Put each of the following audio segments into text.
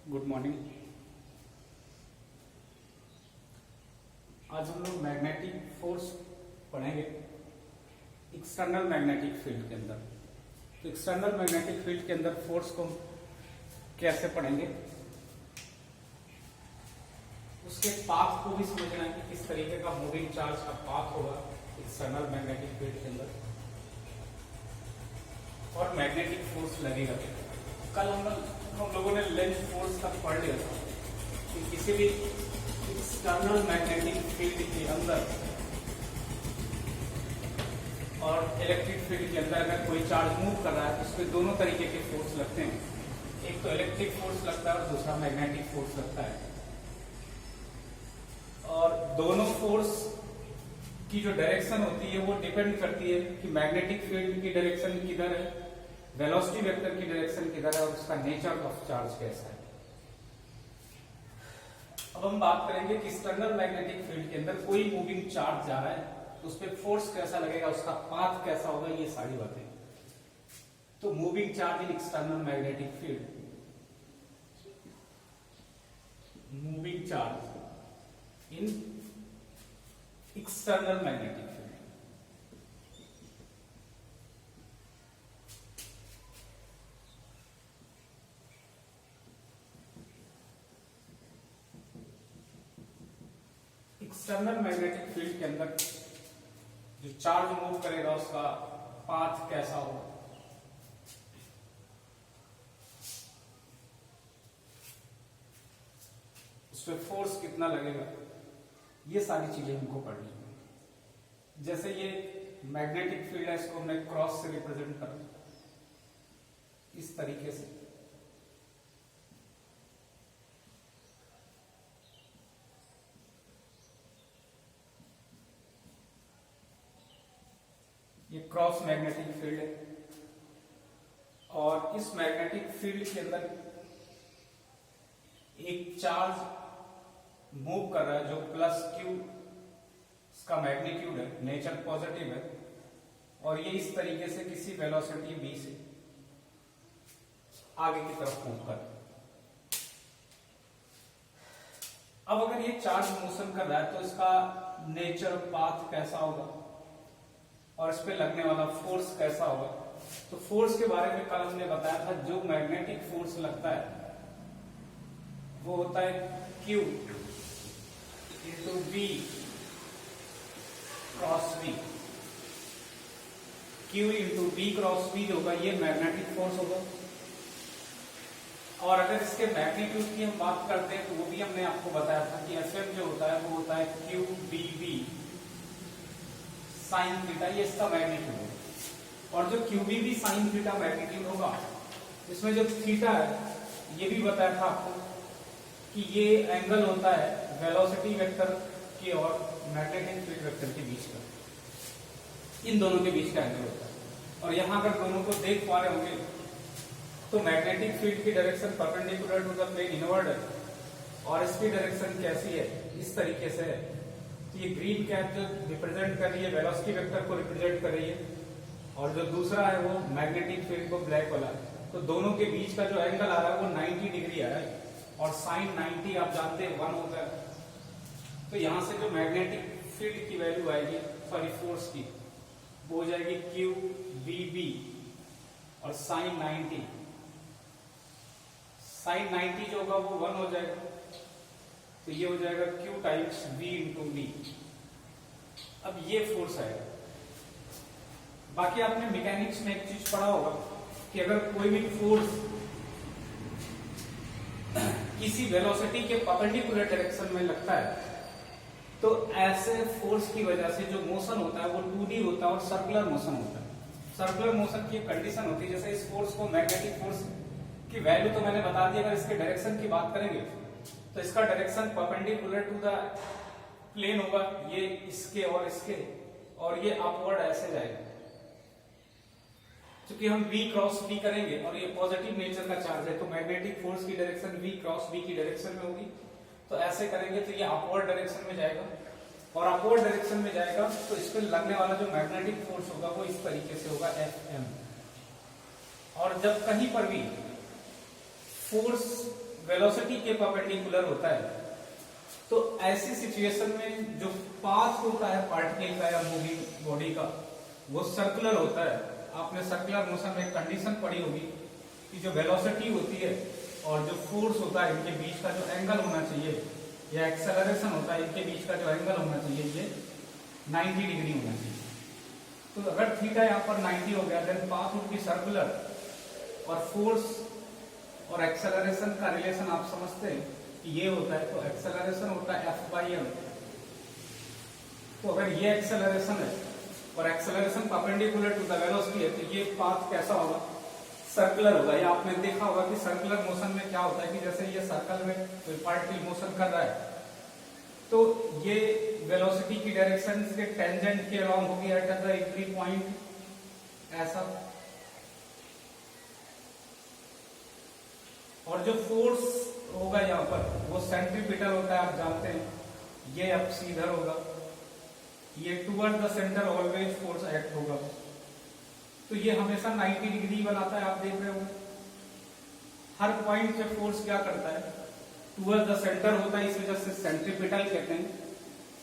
Good morning. आज हम लोग मैग्नेटिक फोर्स पढ़ेंगे एक्सटर्नल मैग्नेटिक फील्ड के अंदर। तो एक्सटर्नल मैग्नेटिक फील्ड के अंदर फोर्स को कैसे पढ़ेंगे, उसके पाथ को भी समझना है कि किस तरीके का मूविंग चार्ज का पाथ होगा एक्सटर्नल मैग्नेटिक फील्ड के अंदर, और मैग्नेटिक फोर्स लगेगा। कल हम लोगों ने लेंथ फोर्स का पढ़ लिया था कि किसी भी एक्सटर्नल मैग्नेटिक फील्ड के अंदर और इलेक्ट्रिक फील्ड के अंदर अगर कोई चार्ज मूव कर रहा है तो उसमें दोनों तरीके के फोर्स लगते हैं। एक तो इलेक्ट्रिक फोर्स लगता है और दूसरा मैग्नेटिक फोर्स लगता है। और दोनों फोर्स की जो डायरेक्शन होती है वो डिपेंड करती है कि मैग्नेटिक फील्ड की डायरेक्शन किधर है, वेलोसिटी वेक्टर की डायरेक्शन किधर है और उसका नेचर ऑफ चार्ज कैसा है। अब हम बात करेंगे कि एक्सटर्नल मैग्नेटिक फील्ड के अंदर कोई मूविंग चार्ज जा रहा है तो उस पर फोर्स कैसा लगेगा, उसका पाथ कैसा होगा, ये सारी बातें। तो moving charge in external magnetic field, moving charge in external magnetic field. External magnetic field के अंदर जो चार्ज मूव करेगा उसका पाथ कैसा होगा, उस पर फोर्स कितना लगेगा, ये सारी चीजें हमको पढ़नी है। जैसे ये मैग्नेटिक फील्ड है, इसको हमने क्रॉस से रिप्रेजेंट कर इस तरीके से। ये क्रॉस मैग्नेटिक फील्ड है और इस मैग्नेटिक फील्ड के अंदर एक चार्ज मूव कर रहा है जो प्लस क्यू इसका मैग्नीट्यूड है, नेचर पॉजिटिव है, और ये इस तरीके से किसी वेलोसिटी v से आगे की तरफ मूव कर। अब अगर ये चार्ज मोशन कर रहा है तो इसका नेचर पाथ कैसा होगा और इस पे लगने वाला फोर्स कैसा होगा। तो फोर्स के बारे में कल हमने बताया था, जो मैग्नेटिक फोर्स लगता है वो होता है Q into V cross V। Q into V cross V होगा, ये मैग्नेटिक फोर्स होगा। और अगर इसके मैग्नीट्यूड की हम बात करते हैं तो वो भी हमने आपको बताया था कि Fm जो होता है वो होता है QBV साइन थीटा, ये इसका मैग्नीट्यूड है। और जो QBV साइन थीटा मैग्नीट्यूड होगा, इसमें जो थीटा है ये भी बताया था आपको कि ये एंगल होता है वेलोसिटी वेक्टर की और मैग्नेटिक फील्ड वेक्टर के बीच का, इन दोनों के बीच का एंगल होता है। और यहां अगर दोनों को देख पा रहे होंगे तो मैग्नेटिक फील्ड की direction perpendicular to the plane inward है और इसकी डायरेक्शन कैसी है, इस तरीके से है। तो ये ग्रीन कैप जो रिप्रेजेंट कर रही है वेलोसिटी वेक्टर को रिप्रेजेंट कर रही है, और जो दूसरा है वो मैग्नेटिक फील्ड को ब्लैक वाला है। तो दोनों के बीच का जो एंगल आ रहा है वो 90 डिग्री आ रहा है, और साइन 90 आप जानते हैं 1 होता है। तो यहां से जो मैग्नेटिक फील्ड की वैल्यू आएगी, सॉरी फोर्स की, वो हो जाएगी QBB और साइन 90, साइन 90 जो होगा वो 1 हो जाएगा। तो ये हो जाएगा Q times V into V। अब ये फोर्स आएगा। बाकी आपने मैकेनिक्स में एक चीज पढ़ा होगा कि अगर कोई भी फोर्स किसी वेलोसिटी के परपेंडिकुलर डायरेक्शन में लगता है तो ऐसे फोर्स की वजह से जो मोशन होता है वो 2D होता है और सर्कुलर मोशन होता है। सर्कुलर मोशन की कंडीशन होती है, जैसे इस फोर्स को मैग्नेटिक फोर्स की वैल्यू तो मैंने बता दी। अगर इसके डायरेक्शन की बात करेंगे तो इसका direction perpendicular to the plane होगा, ये इसके और इसके, और ये अपवर्ड ऐसे जाएगा। क्योंकि हम V क्रॉस V करेंगे और ये पॉजिटिव नेचर का चार्ज है तो मैग्नेटिक फोर्स की डायरेक्शन V क्रॉस V की डायरेक्शन में होगी। तो ऐसे करेंगे तो ये अपवर्ड डायरेक्शन में जाएगा, और अपवर्ड डायरेक्शन में जाएगा तो इस पर लगने वाला जो मैग्नेटिक फोर्स होगा वो इस तरीके से होगा Fm। और जब कहीं पर भी फोर्स वेलोसिटी के परपेंडिकुलर होता है। तो ऐसी सिचुएशन में जो पाथ होता है पार्टिकल का या मूविंग बॉडी का वो सर्कुलर होता है। आपने सर्कुलर मोशन में कंडीशन पढ़ी होगी कि जो वेलोसिटी होती है और जो फोर्स होता है इनके बीच का जो एंगल होना चाहिए या एक्सेलरेशन होता है इनके बीच का जो एंगल होना चाहिए ये 90 डिग्री होना चाहिए। तो अगर थीटा यहाँ पर 90 हो गया then path would be circular और फोर्स और एक्सेलरेशन का रिलेशन आप समझते हैं कि ये होता है। तो एक्सेलरेशन होता है F/m। तो अगर ये एक्सेलरेशन है और acceleration perpendicular to the velocity है तो ये पाथ कैसा होगा, सर्कुलर होगा। ये आपने देखा होगा कि सर्कुलर मोशन में क्या होता है कि जैसे ये सर्कल में कोई पार्टिकल मोशन कर रहा है तो ये वेलोसिटी की डायरेक्शन के टेंजेंट के अलोंग होगी एट द एवरी पॉइंट ऐसा। और जो फोर्स होगा यहाँ पर वो सेंट्रीपिटल होता है, आप जानते हैं। ये अब सीधर होगा, ये toward the centre always force act होगा। तो ये हमेशा 90 डिग्री बनाता है, आप देख रहे हो। हर पॉइंट पे फोर्स क्या करता है, टुवर्ड द सेंटर होता है, इस वजह से सेंट्रीपिटल कहते हैं।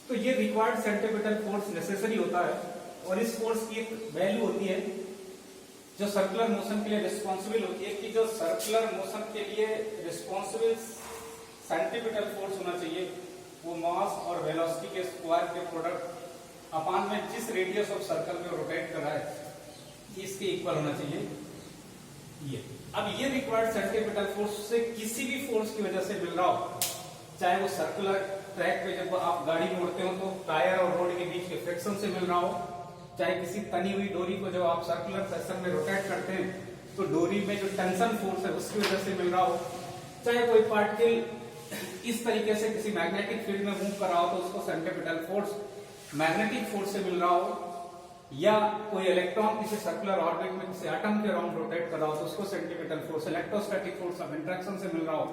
तो ये रिक्वायर्ड सेंट्रीपिटल फोर्स नेसेसरी होता है और इस फोर्स की एक वैल्यू होती है जो सर्कुलर मोशन के लिए रिस्पॉन्सिबल होती है कि जो सर्कुलर मोशन के लिए रिस्पॉन्सिबल सेंट्रीपिटल फोर्स होना चाहिए वो मास और वेलोसिटी के स्क्वायर के प्रोडक्ट अपान में जिस रेडियस ऑफ सर्कल में रोटेट कर रहा है इसके इक्वल होना चाहिए ये। अब ये रिक्वायर्ड सेंट्रीपिटल फोर्स से किसी भी फोर्स की वजह से मिल रहा हो, चाहे वो सर्कुलर ट्रैक पे जब आप गाड़ी मोड़ते हो तो टायर और रोड के बीच के फ्रिक्शन से मिल रहा हो, चाहे किसी तनी हुई डोरी को जब आप सर्कुलर सेक्शन में रोटेट करते हैं तो डोरी में जो टेंशन फोर्स है उसकी वजह से मिल रहा हो, चाहे कोई पार्टिकल इस तरीके से किसी मैग्नेटिक फील्ड में मूव कर रहा हो तो उसको सेंट्रीपिटल फोर्स मैग्नेटिक फोर्स से मिल रहा हो, या कोई इलेक्ट्रॉन किसी सर्कुलर ऑर्बिट में किसी एटम के अराउंड रोटेट कर रहा हो तो उसको centripetal force electrostatic force of interaction से मिल रहा हो,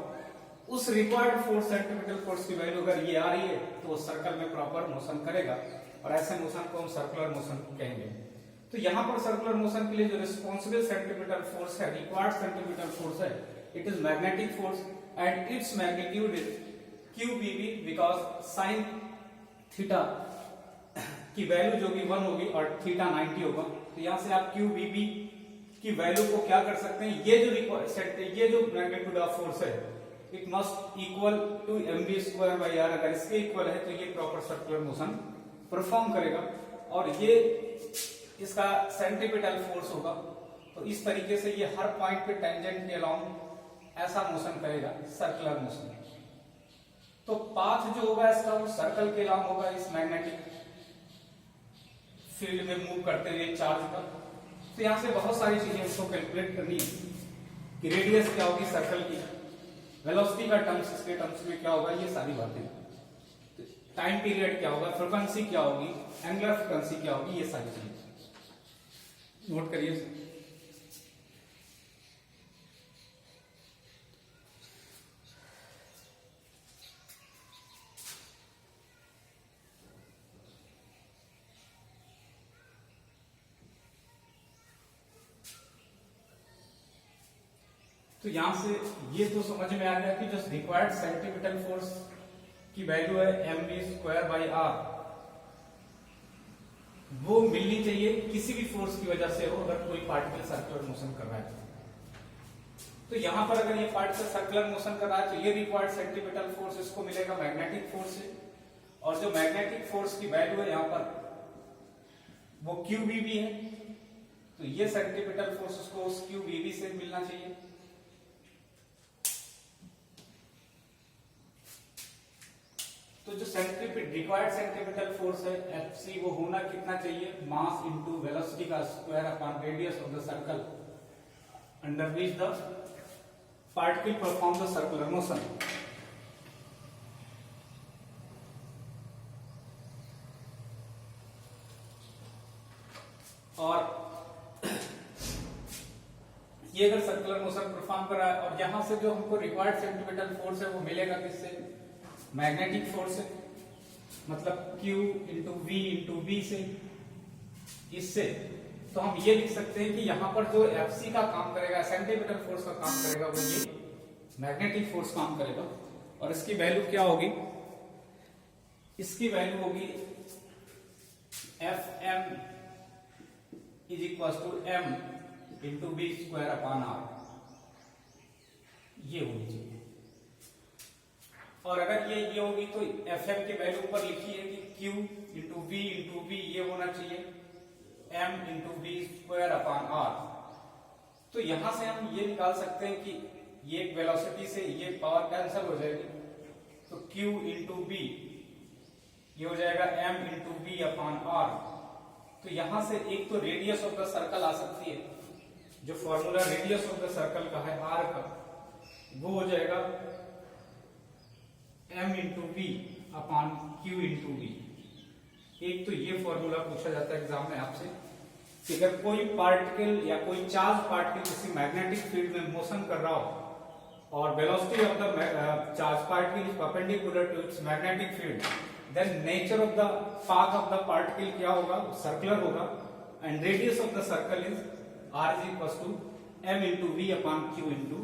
उस रिक्वायर्ड फोर्स सेंट्रीपिटल फोर्स की वैल्यू अगर ये आ रही है तो वो सर्कल में प्रॉपर मोशन करेगा और ऐसे मोशन को हम सर्कुलर मोशन कहेंगे। तो यहाँ पर सर्कुलर मोशन के लिए जो रिस्पॉन्सिबल सेंट्रीपिटल फोर्स है, रिक्वायर्ड सेंट्रीपिटल फोर्स है, it is magnetic force and its magnitude is QBB because sine theta की वैल्यू जो भी 1 होगी और थीटा 90 होगा। तो यहाँ से आप QBB की वैल्यू को क्या कर सकते हैं, ये जो मैग्नीट्यूड ऑफ फोर्स है it must equal to mv²/r। अगर इसके इक्वल है तो ये प्रॉपर सर्कुलर मोशन परफॉर्म करेगा और ये इसका सेंट्रीपिटल फोर्स होगा। तो इस तरीके से ये हर पॉइंट पे टेंजेंट के अलोंग ऐसा मोशन करेगा, सर्कुलर मोशन। तो पाथ जो होगा इसका वो सर्कल के अलोंग होगा इस मैग्नेटिक फील्ड में मूव करते हुए चार्ज का। तो यहां से बहुत सारी चीजें इसको कैलकुलेट करनी है कि रेडियस क्या होगी सर्कल की, वेलोसिटी का टर्म्स इसके टर्म्स में क्या होगा, ये सारी बातें, टाइम पीरियड क्या होगा, फ्रीक्वेंसी क्या होगी, एंगुलर फ्रीक्वेंसी क्या होगी, ये सारी चीजें नोट करिए। तो यहां से ये तो समझ में आ गया कि जो रिक्वायर्ड सेंट्रीपिटल फोर्स की वैल्यू है mv²/r वो मिलनी चाहिए किसी भी फोर्स की वजह से हो अगर कोई पार्टिकल सर्कुलर मोशन कर रहा है। तो यहां पर अगर ये पार्टिकल सर्कुलर मोशन कर रहा है तो ये रिक्वायर्ड सेंट्रीपिटल फोर्स इसको मिलेगा मैग्नेटिक फोर्स से, और जो मैग्नेटिक फोर्स की वैल्यू है यहां पर वो QBB है। तो ये सेंट्रीपिटल फोर्स उसको उस QBB से मिलना चाहिए। तो जो रिक्वायर्ड सेंट्रीपिटल फोर्स है Fc वो होना कितना चाहिए, मास इनटू वेलोसिटी का square upon radius of the circle under which the particle perform the circular motion. और ये अगर सर्कुलर मोशन परफॉर्म कर रहा है और यहां से जो हमको रिक्वायर्ड सेंट्रीपिटल फोर्स है वो मिलेगा किससे, मैग्नेटिक फोर्स से, मतलब Q into V into B से, इससे। तो हम ये लिख सकते हैं कि यहां पर जो Fc का काम करेगा, सेंट्रीपिटल फोर्स का काम करेगा वो ये मैग्नेटिक फोर्स काम करेगा। और इसकी वैल्यू क्या होगी, इसकी वैल्यू होगी F M is equal to M into B square upon R, ये होनी चाहिए। और अगर ये होगी तो एफ एम की वैल्यू ऊपर लिखी है कि क्यू इंटू बी ये होना चाहिए M into B square upon R. तो यहां से हम ये निकाल सकते हैं कि ये एक वेलोसिटी से ये पावर कैंसिल हो जाएगी, तो Q इंटू बी ये हो जाएगा M into B upon R. तो यहां से एक तो रेडियस ऑफ द सर्कल आ सकती है, जो formula radius of the circle का है R का, वो हो जाएगा M into B upon Q into B. एक तो ये फॉर्मूला पूछा जाता है एग्जाम में आपसे कि अगर कोई पार्टिकल या कोई चार्ज पार्टिकल किसी मैग्नेटिक फील्ड में मोशन कर रहा हो और velocity of the charge particle is perpendicular to its magnetic field, then nature of the path of the particle क्या होगा, सर्कुलर होगा, and radius of the circle is r is equal to m into V upon q into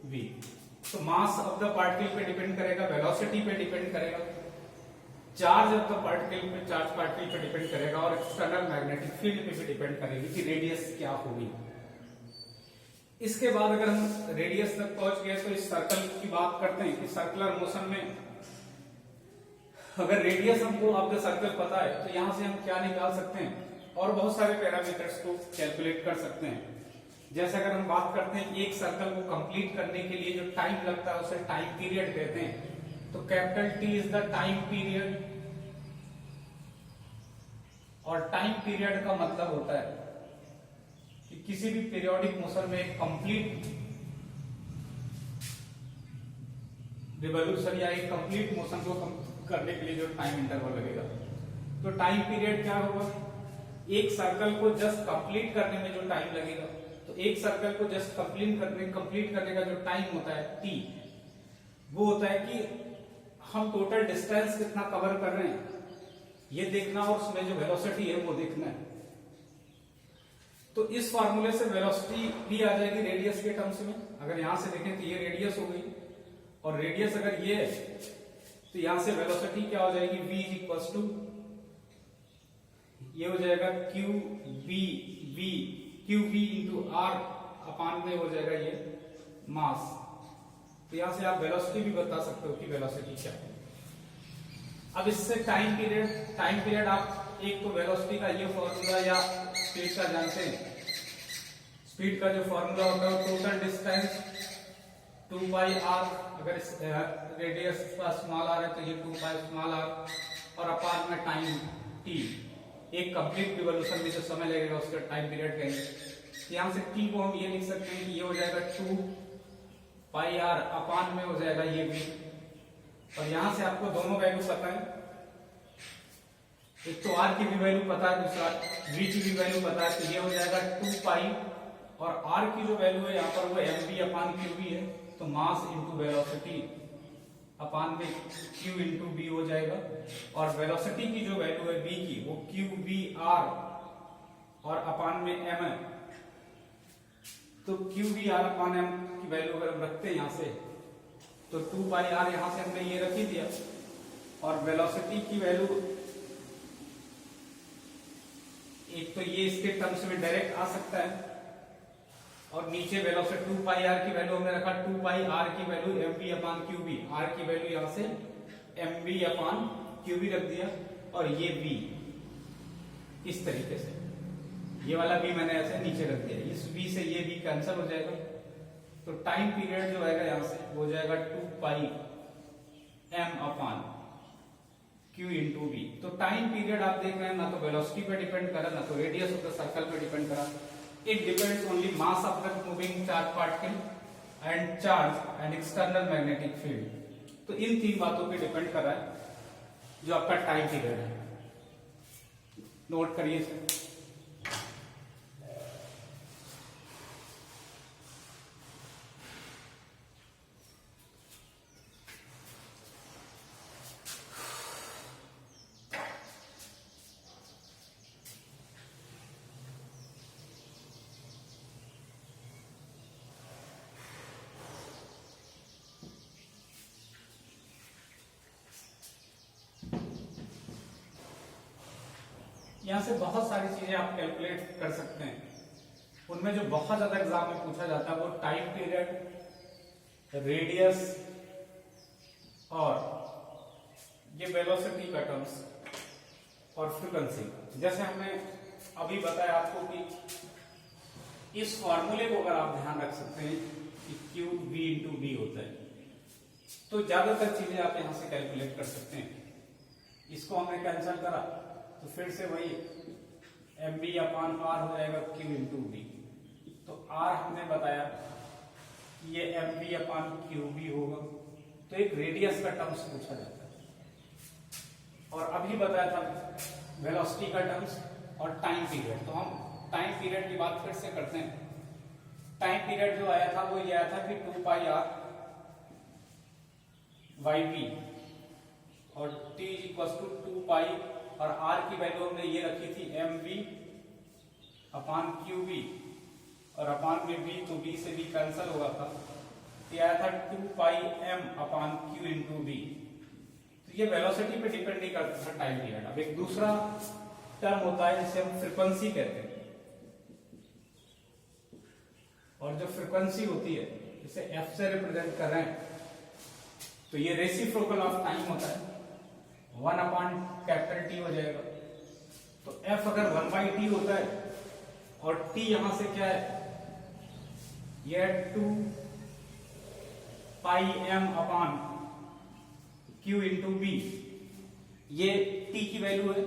V. तो mass of the particle पे depend करेगा, velocity पे depend करेगा, charge of the particle पे, charge particle पे depend करेगा, और external magnetic field पे भी डिपेंड करेगी कि रेडियस क्या होगी। इसके बाद अगर हम रेडियस तक पहुंच गए तो इस सर्कल की बात करते हैं कि सर्कुलर मोशन में अगर रेडियस हमको ऑफ द सर्कल पता है तो यहां से हम क्या निकाल सकते हैं, और बहुत सारे पैरामीटर्स को कैलकुलेट कर सकते हैं। जैसे अगर हम बात करते हैं कि एक सर्कल को कंप्लीट करने के लिए जो टाइम लगता है उसे टाइम पीरियड कहते हैं। तो capital T is the time period, और टाइम पीरियड का मतलब होता है कि किसी भी पीरियोडिक मोशन में एक कंप्लीट रिवॉल्यूशन या एक कंप्लीट मोशन को करने के लिए जो टाइम इंटरवल लगेगा, तो टाइम पीरियड क्या होगा, एक सर्कल को जस्ट कंप्लीट करने में जो टाइम लगेगा, तो एक सर्कल को जस्ट कंप्लीट करने का जो टाइम होता है T, वो होता है कि हम टोटल डिस्टेंस कितना कवर कर रहे हैं ये देखना, और उसमें जो वेलोसिटी है वो देखना है। तो इस फार्मूले से वेलोसिटी भी आ जाएगी रेडियस के टर्म्स में। अगर यहां से देखें तो ये रेडियस हो गई, और रेडियस अगर ये है तो यहां से वेलोसिटी क्या हो जाएगी, v इज इक्वल टू ये हो जाएगा Q we into R upon में हो जाएगा ये मास। तो यहां से आप वेलोसिटी भी बता सकते हो कि वेलोसिटी क्या है। अब इससे टाइम पीरियड आप एक तो वेलोसिटी का ये फॉर्मूला या स्पीड का जानते हैं। स्पीड का जो फॉर्मूला होता है टोटल डिस्टेंस 2 पाई आर, अगर इस रेडियस का स्मॉल आर है तो ये 2 पाई स्मॉल आर, और अपान में टाइम टी, एक कंप्लीट रिवॉल्यूशन में जो समय लगेगा उसका टाइम पीरियड कहेंगे। यहां से टी को हम ये लिख सकते हैं कि ये हो जाएगा 2 पाई आर अपान में हो जाएगा ये भी, और यहां से आपको दोनों वैल्यू पता है, एक तो आर की भी वैल्यू पता है, दूसरा वी की भी वैल्यू पता है, तो ये हो जाएगा 2 पाई, और आर की जो वैल्यू है यहाँ पर वो M B upon Q B है, तो मास इंटू वेलोसिटी अपान में क्यू इंटू बी हो जाएगा, और वेलोसिटी की जो वैल्यू है बी की वो क्यू बी आर और अपान में एम है। तो Q B R upon M की वैल्यू अगर हम रखते हैं यहां से, तो 2 पाई आर यहां से हमने ये रख ही दिया, और वेलोसिटी की वैल्यू एक तो ये इसके टर्म्स में डायरेक्ट आ सकता है, और नीचे वेलोसिटी 2 पाई आर की वैल्यू हमने रखा 2 पाई आर की value M B upon Q B, R की वैल्यू यहां से M B upon Q B रख दिया, और ये बी इस तरीके से, ये वाला बी मैंने ऐसे नीचे रख दिया, इस बी से ये बी कैंसिल हो जाएगा। तो टाइम पीरियड जो आएगा यहां से वो जाएगा 2 pi m upon q into B. तो टाइम पीरियड आप देख रहे हैं ना तो वेलोसिटी पे डिपेंड करा, ना तो रेडियस ऑफ द सर्कल पे डिपेंड करा, it depends only mass of the moving charge particle and charge and external magnetic field. तो इन तीन बातों पे डिपेंड कर रहा है जो आपका टाइम पीरियड है। नोट करिए इसे। यहां से बहुत सारी चीजें आप कैलकुलेट कर सकते हैं। उनमें जो बहुत ज्यादा एग्जाम में पूछा जाता है वो टाइम पीरियड, रेडियस और ये वेलोसिटी का टर्म्स और फ्रीक्वेंसी। जैसे हमने अभी बताया आपको कि इस फॉर्मूले को अगर आप ध्यान रख सकते हैं कि क्यू वी इंटू वी होता है, तो ज्यादातर चीजें आप यहां से कैलकुलेट कर सकते हैं। इसको हमने कैंसिल करा तो फिर से वही एम बी अपान आर हो जाएगा क्यू इंटू वी। तो आर हमने बताया कि ये M B upon Q B होगा। तो एक रेडियस का टर्म्स पूछा जाता है और अभी बताया था वेलोसिटी का टर्म्स और टाइम पीरियड। तो हम टाइम पीरियड की बात फिर से करते हैं। टाइम पीरियड जो आया था वो ये आया था कि 2 पाई आर वाई पी और t इक्वल टू 2 पाई और r की वैल्यू हमने ये रखी थी M B upon Q B और अपान में b, तो b से b कैंसिल होगा था। तो आया था 2 पाई m अपान q इंटू बी। तो ये वेलोसिटी पे डिपेंड नहीं करता था टाइम पीरियड। अब एक दूसरा टर्म होता है जिसे हम फ्रीक्वेंसी कहते हैं, और जो फ्रीक्वेंसी होती है इसे f से रिप्रेजेंट कर रहे हैं, तो ये रेसिप्रोकल ऑफ टाइम होता है, 1 अपान कैपिटल T हो जाएगा। तो f अगर 1 बाई टी होता है और t यहां से क्या है, यह 2 पाई m अपान q इंटू बी, ये t की वैल्यू है।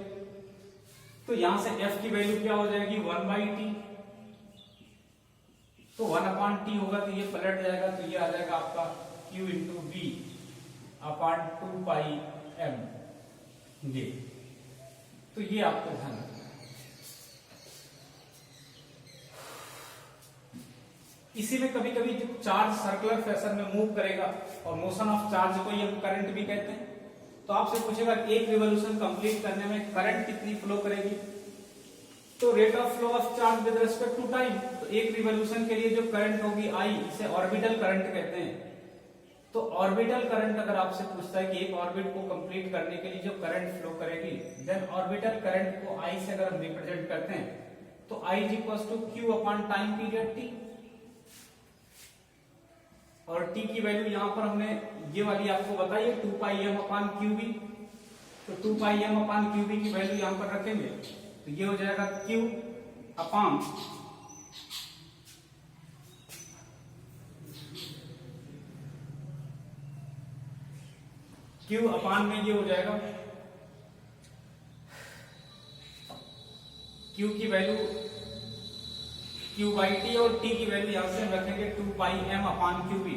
तो यहां से f की वैल्यू क्या हो जाएगी, 1 बाई टी। तो 1 अपान टी होगा तो ये पलट जाएगा, तो ये आ जाएगा आपका q इंटू बी अपान 2 पाई m। ये तो ये आपको ध्यान रखना है। इसी में कभी कभी जब चार्ज सर्कुलर फैशन में मूव करेगा, और मोशन ऑफ चार्ज को ये हम करंट भी कहते हैं, तो आपसे पूछेगा एक रिवॉल्यूशन कंप्लीट करने में करंट कितनी फ्लो करेगी। तो rate of flow of charge with respect to time, तो एक रिवॉल्यूशन के लिए जो करंट होगी आई, इसे ऑर्बिटल करंट कहते हैं। तो ऑर्बिटल करंट अगर आपसे पूछता है कि एक ऑर्बिट को कंप्लीट करने के लिए जो करंट फ्लो करेगी, देन ऑर्बिटल करंट को आई से अगर हम रिप्रेजेंट करते हैं तो I is equal to q upon time period T. और टी की वैल्यू यहां पर हमने ये वाली आपको बताई है 2 pi m upon Q B. तो 2 pi m upon Q B की वैल्यू यहां पर रखेंगे तो ये हो जाएगा क्यू अपान क्यू अपान में ये हो जाएगा क्यू की वैल्यू क्यू बाई टी, और टी की वैल्यू यहां से हम रखेंगे 2 pi m upon Q B.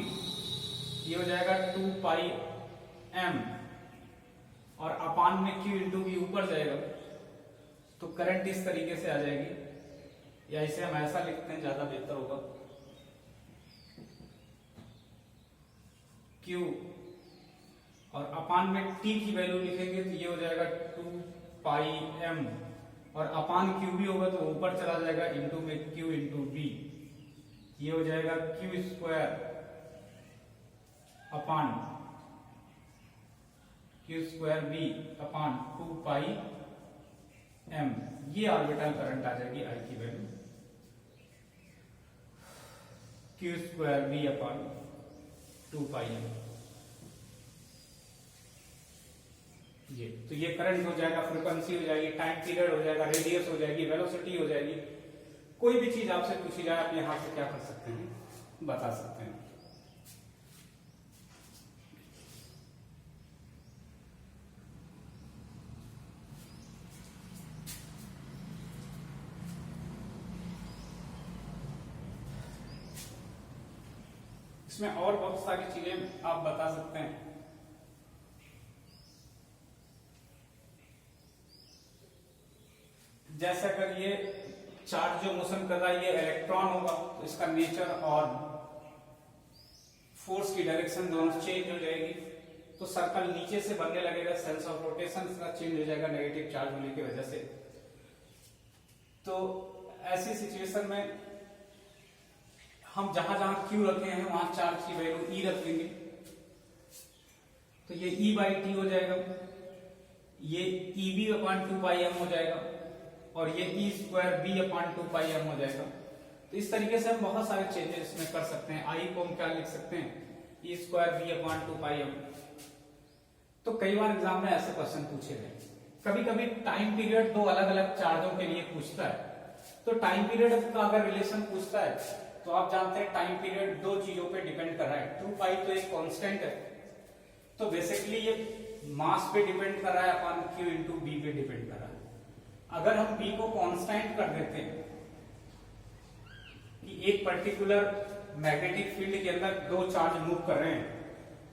ये हो जाएगा 2 पाई एम और अपान में क्यू इंटू बी ऊपर जाएगा, तो करंट इस तरीके से आ जाएगी, या इसे हम ऐसा लिखते हैं ज्यादा बेहतर होगा, क्यू और अपान में टी की वैल्यू लिखेंगे तो ये हो जाएगा 2 पाई एम और अपान क्यू बी होगा तो ऊपर चला जाएगा इंटू में क्यू इंटू बी। ये हो जाएगा q square upon q square B upon 2 pi m. ये ऑर्बिटल करंट आ जाएगी आई की value, q square B upon 2 pi m. ये तो ये करंट हो जाएगा, फ्रीक्वेंसी हो जाएगी, टाइम पीरियड हो जाएगा, रेडियस हो जाएगी, वेलोसिटी हो जाएगी। कोई भी चीज आपसे पूछी जाए आप यहां से क्या कर सकते हैं, बता सकते हैं। इसमें और बहुत सारी चीजें आप बता सकते हैं। जैसे अगर ये चार्ज जो मोशन कर रहा है ये इलेक्ट्रॉन होगा तो इसका नेचर और फोर्स की डायरेक्शन दोनों चेंज हो जाएगी, तो सर्कल नीचे से बनने लगेगा, सेंस ऑफ रोटेशन इसका चेंज हो जाएगा नेगेटिव चार्ज होने की वजह से। तो ऐसी सिचुएशन में हम जहां जहां क्यू रखे हैं वहां चार्ज की वैल्यू ई रख देंगे, तो ये ई बाई टी हो जाएगा, ये E B upon 2 pi M हो जाएगा, और ये ई स्क्वायर बी अपान 2πm हो जाएगा। तो इस तरीके से हम बहुत सारे चेंजेस इसमें कर सकते हैं। आई को हम क्या लिख सकते हैं, ई स्क्वायर बी अपान 2πm। तो कई बार एग्जाम में ऐसे क्वेश्चन पूछे गए। कभी कभी टाइम पीरियड दो अलग अलग चार्जों के लिए पूछता है। तो टाइम पीरियड का अगर रिलेशन पूछता है तो आप जानते हैं टाइम पीरियड दो चीजों पे डिपेंड कर रहा है। 2π तो एक कांस्टेंट है, तो बेसिकली ये मास पे डिपेंड कर रहा है अपॉन q इंटू बी पे डिपेंड कर रहा है। अगर हम b को कांस्टेंट कर देते हैं कि एक पर्टिकुलर मैग्नेटिक फील्ड के अंदर दो चार्ज मूव कर रहे हैं,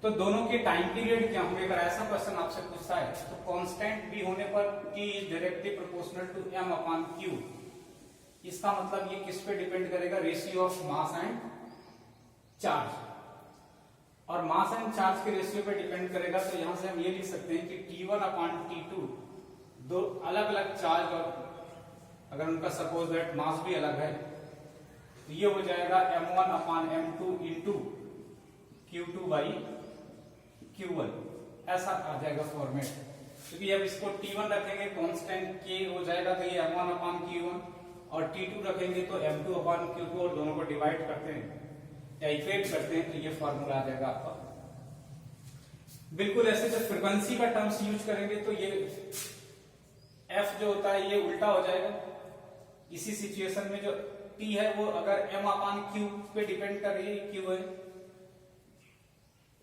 तो दोनों के टाइम पीरियड क्या होंगे। अगर ऐसा क्वेश्चन आपसे पूछता है तो कांस्टेंट b होने पर t is directly proportional to m upon q। इसका मतलब ये किस पे डिपेंड करेगा, ratio of mass and charge. और मास एंड चार्ज के रेशियो पे डिपेंड करेगा। तो यहां से हम ये लिख सकते हैं कि T1 अपॉन T2 दो अलग अलग चार्ज, और अगर उनका सपोज दैट मास भी अलग है तो ये हो जाएगा M1 upon M2 into Q2 by Q1। ऐसा आ जाएगा फॉर्मेट। क्योंकि अब इसको T1 रखेंगे कांस्टेंट K हो जाएगा तो ये M1 अपॉन Q1, और T2 रखेंगे तो M2 अपॉन Q2, और दोनों को डिवाइड करते हैं या इक्वेट करते हैं तो ये फॉर्मूला आ जाएगा आपका। बिल्कुल ऐसे जब फ्रीक्वेंसी का टर्म्स यूज करेंगे तो ये F जो होता है ये उल्टा हो जाएगा। इसी सिचुएशन में जो T है वो अगर M अपॉन Q पे डिपेंड कर रही है, Q है,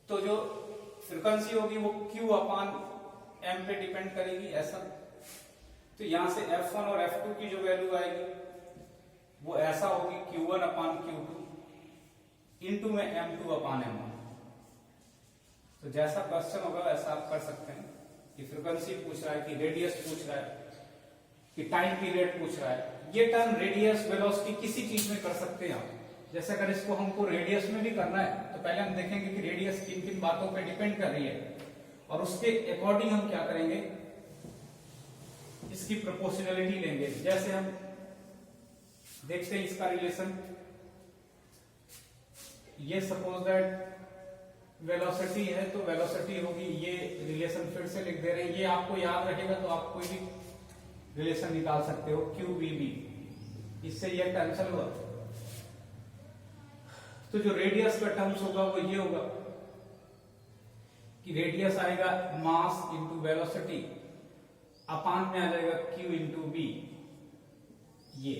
तो जो फ्रीक्वेंसी होगी वो Q अपॉन M पे डिपेंड करेगी, ऐसा। तो यहां से F1 और F2 की जो वैल्यू आएगी वो ऐसा होगी Q1 अपॉन Q2 इंटू में M2 अपॉन M1। तो जैसा क्वेश्चन होगा वैसा आप कर सकते हैं कि फ्रीक्वेंसी पूछ रहा है, कि रेडियस पूछ रहा है, कि टाइम पीरियड पूछ रहा है। ये टर्म रेडियस वेलोसिटी किसी चीज में कर सकते हैं आप। जैसे अगर इसको हमको रेडियस में भी करना है तो पहले हम देखेंगे कि रेडियस किन किन बातों पे डिपेंड कर रही है, और उसके अकॉर्डिंग हम क्या करेंगे, इसकी प्रोपोर्शनलिटी लेंगे। जैसे हम देखते हैं इसका रिलेशन, ये सपोज दैट वेलोसिटी है तो वेलोसिटी होगी, ये रिलेशन फिर से लिख दे रहे हैं। ये आपको याद रहेगा तो आप कोई भी रिलेशन निकाल सकते हो, QVB, इससे ये कैंसिल हुआ। तो जो रेडियस का टर्म्स होगा वो ये होगा कि रेडियस आएगा मास इंटू वेलोसिटी, अपान में आ जाएगा Q इंटू बी। ये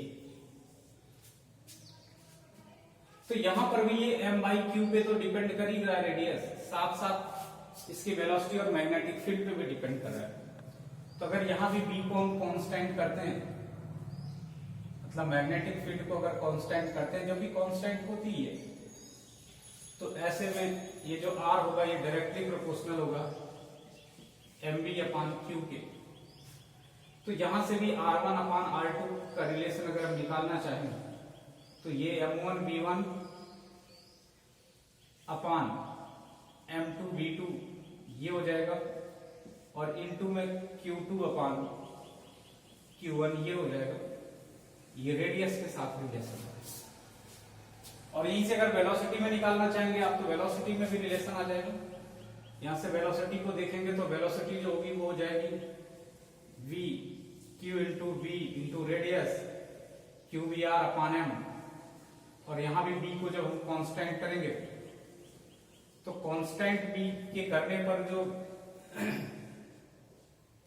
तो यहां पर भी ये M बाई Q पे तो डिपेंड कर ही रहा है रेडियस, साथ साथ इसकी वेलोसिटी और मैग्नेटिक फील्ड पे भी डिपेंड कर रहा है। तो अगर यहां भी B को हम कांस्टेंट करते हैं, मतलब मैग्नेटिक फील्ड को अगर कांस्टेंट करते हैं, जो भी कांस्टेंट होती है, तो ऐसे में ये जो R होगा ये डायरेक्टली प्रोपोर्शनल होगा MB अपान Q के। तो यहां से भी R1 अपान R2 का रिलेशन अगर हम निकालना चाहें तो ये M1 B1 अपान M2 B2 ये हो जाएगा, और इनटू में Q2 अपान Q1 ये हो जाएगा। ये रेडियस के साथ रिलेशन है। और यहीं से अगर वेलोसिटी में निकालना चाहेंगे आप तो वेलोसिटी में भी रिलेशन आ जाएगा। यहां से वेलोसिटी को देखेंगे तो वेलोसिटी जो होगी वो हो जाएगी V Q into B into radius QVR upon M। और यहां भी B को जब हम कांस्टेंट करेंगे तो कांस्टेंट B के करने पर जो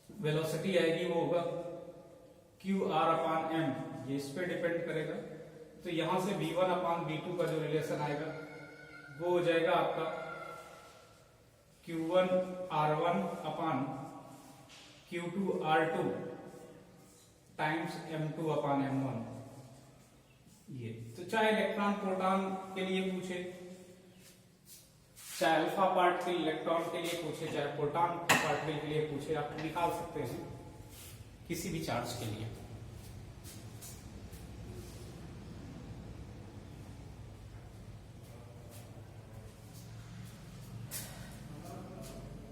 वेलोसिटी आएगी वो होगा QR अपान M, ये इस पे डिपेंड करेगा। तो यहां से V1 अपान V2 का जो रिलेशन आएगा वो हो जाएगा आपका Q1 R1 अपान Q2 R2 टाइम्स M2 अपान M1। ये तो चाहे इलेक्ट्रॉन प्रोटॉन के लिए पूछे, चाहे अल्फा पार्टिकल इलेक्ट्रॉन के लिए पूछे, चाहे प्रोटॉन पार्टिकल के लिए पूछे, आप निकाल सकते हैं किसी भी चार्ज के लिए।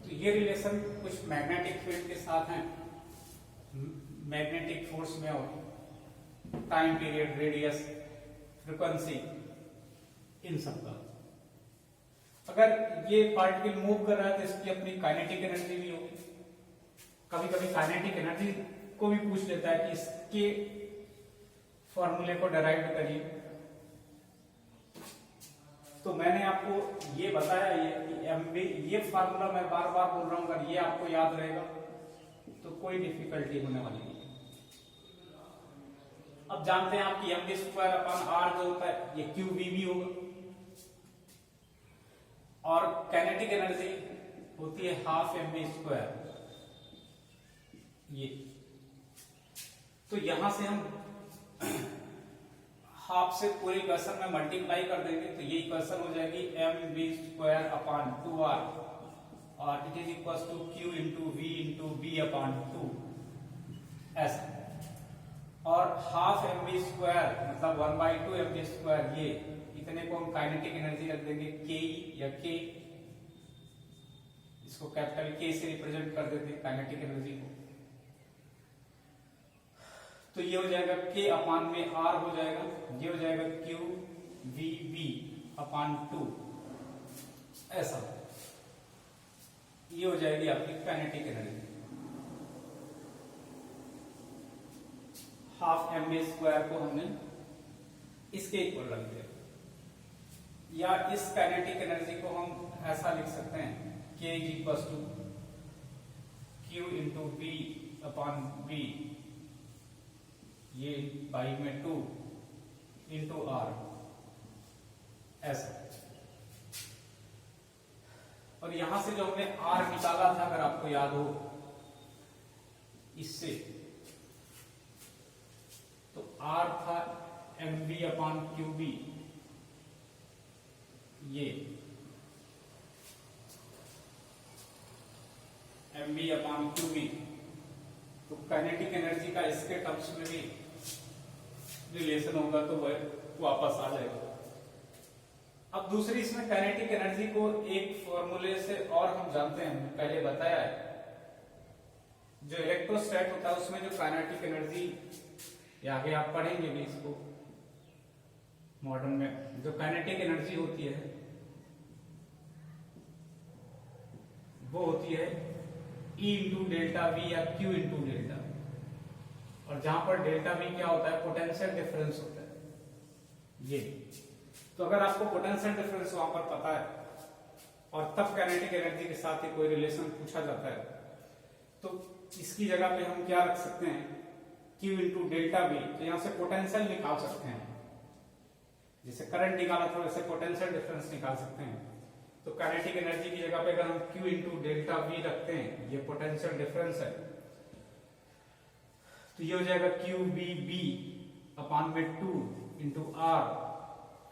तो ये रिलेशन कुछ मैग्नेटिक फील्ड के साथ है, मैग्नेटिक फोर्स में और टाइम पीरियड, रेडियस, फ्रीक्वेंसी, इन सब का। अगर ये पार्टिकल मूव कर रहा है तो इसकी अपनी काइनेटिक एनर्जी भी होगी। कभी कभी काइनेटिक एनर्जी को भी पूछ लेता है कि इसके फॉर्मूले को डिराइव करिए। तो मैंने आपको ये बताया ये कि एमबी, ये फार्मूला मैं बार बार बोल रहा हूं, अगर ये आपको याद रहेगा तो कोई डिफिकल्टी होने वाली नहीं। अब जानते हैं आप कि एमबी स्क्वायर अपॉन आर जो होता है ये क्यूबीबी होगा, और काइनेटिक एनर्जी होती है हाफ एमबी स्क्वायर ये। तो यहां से हम हाफ से पूरे इक्वेशन में मल्टीप्लाई कर देंगे तो ये इक्वेशन हो जाएगी M B square upon 2r और it is equal to q into V into B upon 2 ऐसा। और हाफ एम बी स्क्वायर मतलब 1/2 एम बी स्क्वायर, ये इतने को हम काइनेटिक एनर्जी रख देंगे के या के, इसको कैपिटल के से रिप्रेजेंट कर देते हैं काइनेटिक एनर्जी को। तो ये हो जाएगा k अपान में r हो जाएगा, ये हो जाएगा q v b अपान 2 ऐसा। ये हो जाएगी आपकी kinetic energy half M B square को हमने इसके इक्वल रख दिया। या इस काइनेटिक एनर्जी को हम ऐसा लिख सकते हैं k is equal to q into B upon B, ये बाई में 2 इंटू आर ऐसा। और यहां से जो हमने आर निकाला था अगर आपको याद हो इससे, तो आर था m B upon q B, ये M B upon q B. तो काइनेटिक एनर्जी का इसके टर्म्स में भी रिलेशन होगा तो वह वापस आ जाएगा। अब दूसरी इसमें काइनेटिक एनर्जी को एक फॉर्मूले से और हम जानते हैं, पहले बताया है, जो इलेक्ट्रोस्टैट होता है उसमें जो काइनेटिक एनर्जी, या आगे आप पढ़ेंगे भी इसको मॉडर्न में, जो काइनेटिक एनर्जी होती है वो होती है E इंटू डेल्टा वी या Q इंटू डेल्टा। और जहां पर डेल्टा वी क्या होता है, पोटेंशियल डिफरेंस होता है ये। तो अगर आपको पोटेंशियल डिफरेंस वहां पर पता है और तब काइनेटिक एनर्जी के साथ ही कोई रिलेशन पूछा जाता है, तो इसकी जगह पे हम क्या रख सकते हैं, Q इंटू डेल्टा वी। तो यहां से पोटेंशियल निकाल सकते हैं, जैसे करंट निकाला था वैसे पोटेंशियल डिफरेंस निकाल सकते हैं। तो काइनेटिक एनर्जी की जगह पे अगर हम Q इंटू डेल्टा वी रखते हैं, ये पोटेंशियल डिफरेंस है, तो ये हो जाएगा क्यू बी बी अपान में 2 इंटू आर।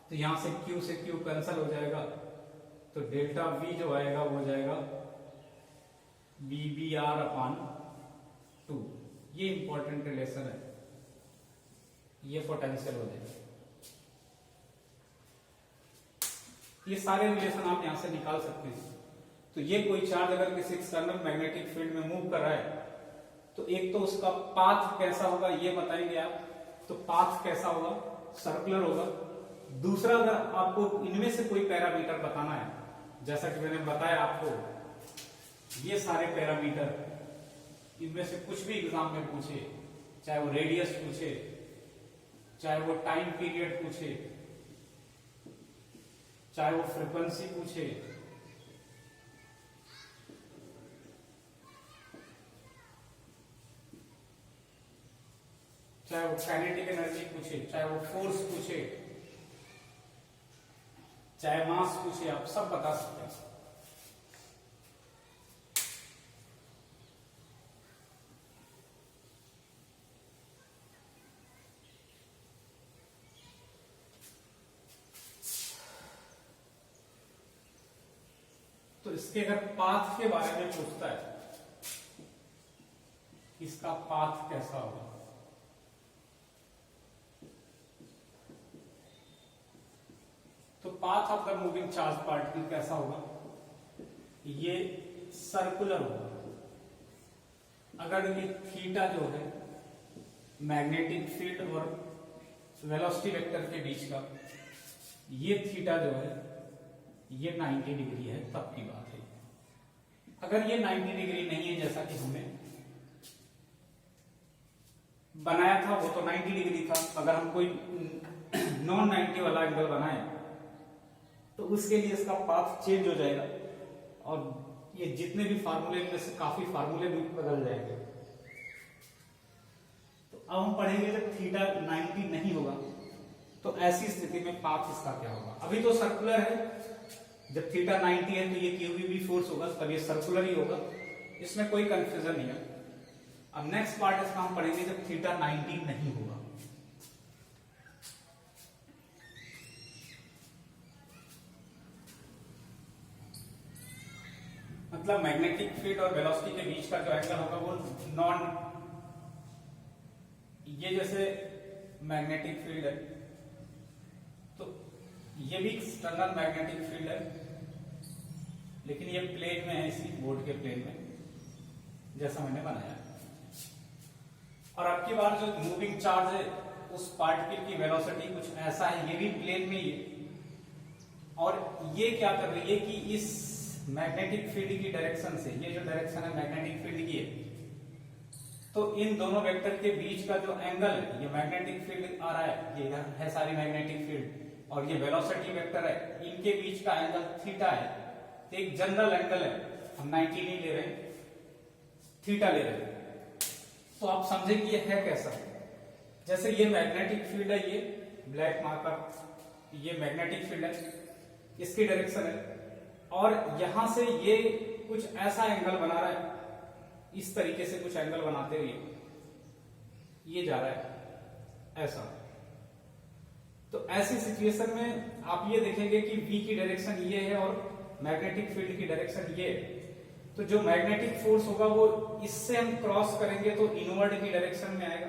तो यहां से Q से Q कैंसिल हो जाएगा, तो डेल्टा वी जो आएगा वो हो जाएगा बी बी आर अपान 2। ये इंपॉर्टेंट रिलेशन है, ये पोटेंशियल हो जाएगा। ये सारे रिलेशन आप यहां से निकाल सकते हैं। तो ये कोई चार्ज अगर किसी एक्सटर्नल मैग्नेटिक फील्ड में मूव कर रहा है, तो एक तो उसका पाथ कैसा होगा ये बताएंगे आप, तो पाथ कैसा होगा, सर्कुलर होगा। दूसरा, अगर आपको इनमें से कोई पैरामीटर बताना है, जैसा कि मैंने बताया आपको, ये सारे पैरामीटर, इनमें से कुछ भी एग्जाम में पूछे, चाहे वो रेडियस पूछे, चाहे वो टाइम पीरियड पूछे, चाहे वो फ्रीक्वेंसी पूछे, चाहे वो काइनेटिक एनर्जी पूछे, चाहे वो फोर्स पूछे, चाहे मास पूछे, आप सब बता सकते हैं। तो इसके अगर पाथ के बारे में पूछता है, इसका पाथ कैसा होगा, तो path of the moving charge particle कैसा होगा, ये सर्कुलर होगा। अगर ये थीटा जो है मैग्नेटिक फील्ड और वेलोसिटी वेक्टर के बीच का, ये थीटा जो है ये 90 डिग्री है, तब की बात है। अगर ये 90 डिग्री नहीं है, जैसा कि हमें बनाया था वो तो 90 डिग्री था। अगर हम कोई नॉन 90 वाला एंगल बनाए तो उसके लिए इसका पाथ चेंज हो जाएगा और ये जितने भी फार्मूले में से काफी फार्मूले भी बदल जाएंगे। तो अब हम पढ़ेंगे जब थीटा 90 नहीं होगा तो ऐसी स्थिति में पाथ इसका क्या होगा। अभी तो सर्कुलर है, जब थीटा 90 है तो ये क्यूबीबी फोर्स होगा, तब ये सर्कुलर ही होगा, इसमें कोई कंफ्यूजन नहीं है। अब नेक्स्ट पार्ट इसका हम पढ़ेंगे जब थीटा 90 नहीं होगा। मतलब मैग्नेटिक फील्ड और वेलोसिटी के बीच का जो एंगल होगा वो नॉन, ये जैसे मैग्नेटिक फील्ड है तो ये भी एक्सटर्नल मैग्नेटिक फील्ड है, लेकिन ये प्लेन में है, इसी बोर्ड के प्लेन में जैसा मैंने बनाया। और अब की बार जो मूविंग चार्ज है उस पार्टिकल की वेलोसिटी कुछ ऐसा है, ये भी प्लेन में ही है। और ये क्या कर रही है कि इस मैग्नेटिक फील्ड की डायरेक्शन से, ये जो डायरेक्शन है मैग्नेटिक फील्ड की है, तो इन दोनों वेक्टर के बीच का जो एंगल है, ये मैग्नेटिक फील्ड आ रहा है, ये है सारी मैग्नेटिक फील्ड, और ये वेलोसिटी वेक्टर है, इनके बीच का एंगल थीटा है। तो एक जनरल एंगल है, हम 90 नहीं ले रहे हैं, थीटा ले रहे हैं। तो आप समझे कि ये है कैसा। जैसे ये मैग्नेटिक फील्ड है, ये ब्लैक मार्कर, ये मैग्नेटिक फील्ड है, इसकी डायरेक्शन है, और यहां से ये कुछ ऐसा एंगल बना रहा है, इस तरीके से कुछ एंगल बनाते हुए ये जा रहा है ऐसा। तो ऐसी सिचुएशन में आप ये देखेंगे कि V की डायरेक्शन ये है और मैग्नेटिक फील्ड की डायरेक्शन ये है। तो जो मैग्नेटिक फोर्स होगा वो इससे हम क्रॉस करेंगे तो इनवर्ड की डायरेक्शन में आएगा।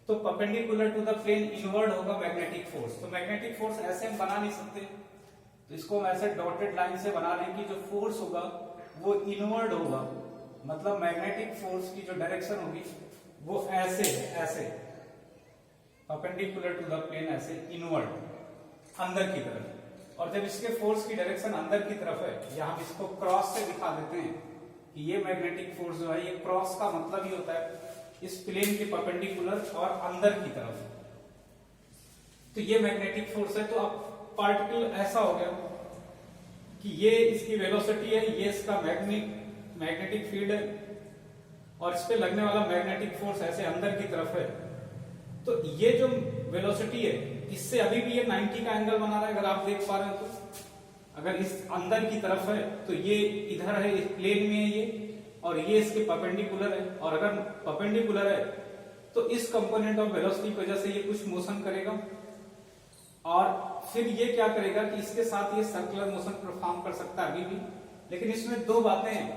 तो perpendicular to the plane inward होगा मैग्नेटिक फोर्स। तो मैग्नेटिक फोर्स ऐसे हम बना नहीं सकते, तो इसको हम ऐसे डॉटेड लाइन से बना लें कि जो फोर्स होगा वो इनवर्ड होगा। मतलब मैग्नेटिक फोर्स की जो डायरेक्शन होगी वो ऐसे है, ऐसे परपेंडिकुलर टू द प्लेन, ऐसे इनवर्ड अंदर की तरफ। और जब इसके फोर्स की डायरेक्शन अंदर की तरफ है, या हम इसको क्रॉस से दिखा देते हैं कि ये मैग्नेटिक फोर्स जो है, ये क्रॉस का मतलब ही होता है इस प्लेन के परपेंडिकुलर और अंदर की तरफ। तो ये मैग्नेटिक फोर्स है। तो अब पार्टिकल ऐसा हो गया कि ये इसकी वेलोसिटी है, ये इसका मैग्नेटिक फील्ड है, और इस पे लगने वाला मैग्नेटिक फोर्स ऐसे अंदर की तरफ है। तो ये जो वेलोसिटी है, इससे अभी भी ये 90 का एंगल बना रहा है, अगर आप देख पा रहे हो तो। अगर इस अंदर की तरफ है तो ये इधर है, इस प्लेन में है ये, और ये इसके परपेंडिकुलर है। और अगर परपेंडिकुलर है तो इस कंपोनेंट ऑफ वेलोसिटी की वजह से ये कुछ मोशन करेगा, और फिर ये क्या करेगा कि इसके साथ ये सर्कुलर मोशन परफॉर्म कर सकता है अभी भी। लेकिन इसमें दो बातें हैं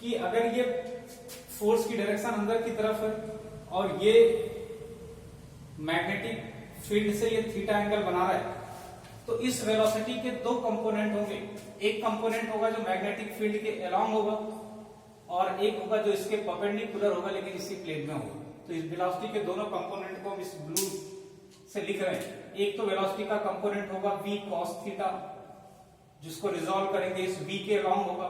कि अगर ये फोर्स की डायरेक्शन अंदर की तरफ है और ये मैग्नेटिक फील्ड से ये थीटा एंगल बना रहा है, तो इस वेलोसिटी के दो कंपोनेंट होंगे। एक कंपोनेंट होगा जो मैग्नेटिक फील्ड के अलोंग होगा, और एक होगा जो इसके परपेंडिकुलर होगा लेकिन इसी प्लेन में होगा। तो इस वेलोसिटी के दोनों कंपोनेंट को हम इस ब्लू से लिख रहे हैं। एक तो वेलोसिटी का कंपोनेंट होगा v cos थीटा, जिसको रिजॉल्व करेंगे इस v के अलोंग होगा।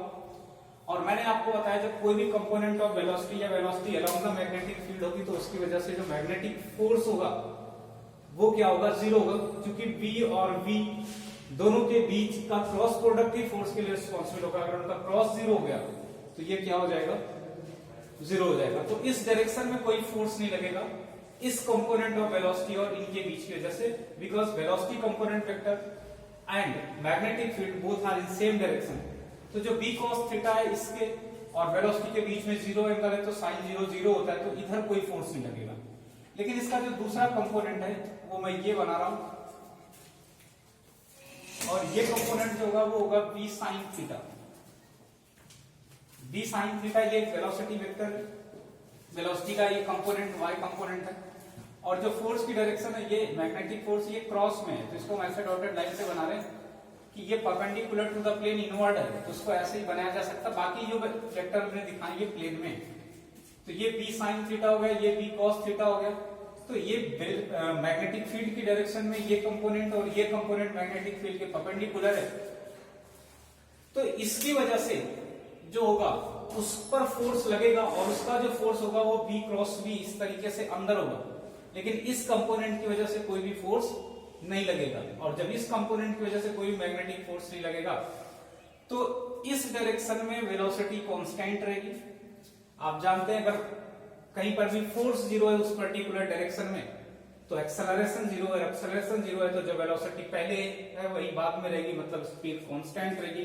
और मैंने आपको बताया जब कोई भी कंपोनेंट ऑफ वेलोसिटी या velocity along the magnetic field होगी तो उसकी वजह से जो मैग्नेटिक फोर्स होगा वो क्या होगा, जीरो होगा, क्योंकि v और v दोनों के बीच का क्रॉस प्रोडक्ट ही फोर्स के लिए रिस्पॉन्सिबल होगा। अगर उनका क्रॉस जीरो हो गया तो ये क्या हो जाएगा, जीरो हो जाएगा। तो इस डायरेक्शन में कोई फोर्स नहीं लगेगा इस कंपोनेंट ऑफ वेलोसिटी और इनके बीच की वजह से, because velocity component vector and magnetic field both are in same direction. तो जो v cos थीटा है इसके और वेलोसिटी के बीच में जीरो एंगल है, तो साइन जीरो जीरो होता है, तो इधर कोई फोर्स नहीं लगेगा। लेकिन इसका जो दूसरा कंपोनेंट है वो मैं ये बना रहा हूं, और ये कंपोनेंट जो होगा वो होगा v sin theta. v sin theta ये वेलोसिटी वेक्टर, वेलोसिटी का ये कंपोनेंट y कंपोनेंट है, और जो फोर्स की डायरेक्शन है ये मैग्नेटिक फोर्स ये क्रॉस में है। तो इसको हम ऐसे डॉटेड लाइन से बना रहे हैं कि ये perpendicular to the plane inward है, तो उसको ऐसे ही बनाया जा सकता। बाकी जो वेक्टर हमने दिखाई ये प्लेन में, तो ये v sin थीटा हो गया, ये v cos थीटा हो गया। तो ये मैग्नेटिक फील्ड की डायरेक्शन में ये कंपोनेंट और ये कंपोनेंट मैग्नेटिक फील्ड के परपेंडिकुलर है। तो इसकी वजह से जो होगा उस पर फोर्स लगेगा और उसका जो फोर्स होगा वो B क्रॉस B इस तरीके से अंदर होगा, लेकिन इस कंपोनेंट की वजह से कोई भी फोर्स नहीं लगेगा। और जब इस कंपोनेंट की वजह से कोई मैग्नेटिक फोर्स नहीं लगेगा तो इस डायरेक्शन में वेलोसिटी कांस्टेंट रहेगी। आप जानते हैं अगर कहीं पर भी फोर्स जीरो है उस पर्टिकुलर डायरेक्शन में तो एक्सेलरेशन जीरो है, एक्सेलरेशन जीरो है तो जो वेलोसिटी पहले है वही बाद में रहेगी, मतलब स्पीड कांस्टेंट रहेगी।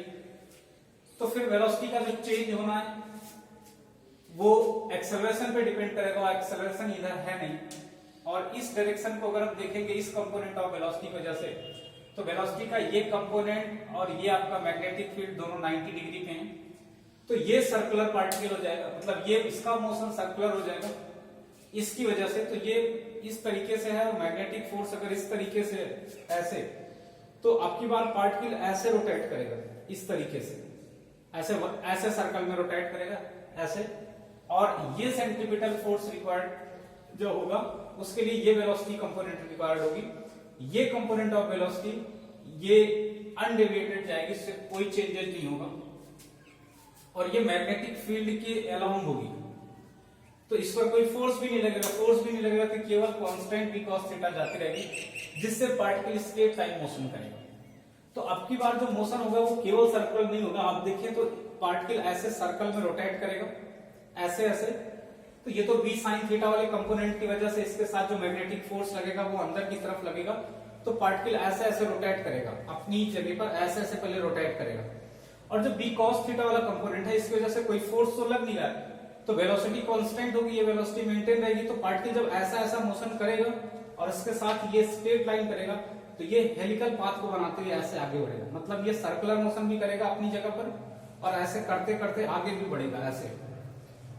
तो फिर वेलोसिटी का जो चेंज होना है वो एक्सेलरेशन पे डिपेंड करेगा, एक्सेलरेशन इधर है नहीं। और इस डायरेक्शन को अगर हम देखेंगे इस कंपोनेंट ऑफ वेलोसिटी की वजह से, तो वेलोसिटी का ये कंपोनेंट और ये आपका मैग्नेटिक फील्ड दोनों 90 डिग्री पे हैं, तो ये सर्कुलर पार्टिकल हो जाएगा, मतलब ये इसका मोशन सर्कुलर हो जाएगा इसकी वजह से। तो ये इस तरीके से है और मैग्नेटिक फोर्स अगर इस तरीके से ऐसे, तो आपकी बार पार्टिकल ऐसे रोटेट करेगा इस तरीके से, ऐसे ऐसे सर्कल में रोटेट करेगा ऐसे, और ये सेंट्रीपिटल फोर्स रिक्वायर्ड जो होगा उसके लिए ये वेलोसिटी कंपोनेंट रिक्वायर्ड होगी। ये कंपोनेंट ऑफ वेलोसिटी ये अनडेविएटेड जाएगी, इससे कोई चेंजेस नहीं होगा और ये मैग्नेटिक फील्ड के अलोंग होगी, तो इस पर कोई फोर्स भी नहीं लगेगा, फोर्स भी नहीं लगेगा तो केवल कांस्टेंट v cos थीटा जाती रहेगी जिससे पार्टिकल स्ट्रेट लाइन मोशन करेगा। तो अब की बार जो मोशन होगा वो केवल सर्कुलर नहीं होगा, आप देखिए तो पार्टिकल ऐसे सर्कल में रोटेट करेगा ऐसे ऐसे, तो ये तो v sin थीटा वाले कंपोनेंट की वजह से इसके साथ जो मैग्नेटिक फोर्स लगेगा वो अंदर की तरफ लगेगा, तो पार्टिकल ऐसे ऐसे रोटेट करेगा अपनी जगह पर, ऐसे ऐसे पहले रोटेट करेगा। और जो v cos थीटा वाला कंपोनेंट है इसकी वजह से कोई फोर्स तो लग नहीं रहा है, तो वेलोसिटी कांस्टेंट होगी, ये वेलोसिटी मेंटेन रहेगी, तो पार्टिकल जब ऐसा ऐसा मोशन करेगा और इसके साथ ये स्ट्रेट लाइन करेगा तो ये हेलिकल पाथ को बनाते हुए ऐसे आगे बढ़ेगा, मतलब ये सर्कुलर मोशन भी करेगा अपनी जगह पर और ऐसे करते करते आगे भी बढ़ेगा ऐसे।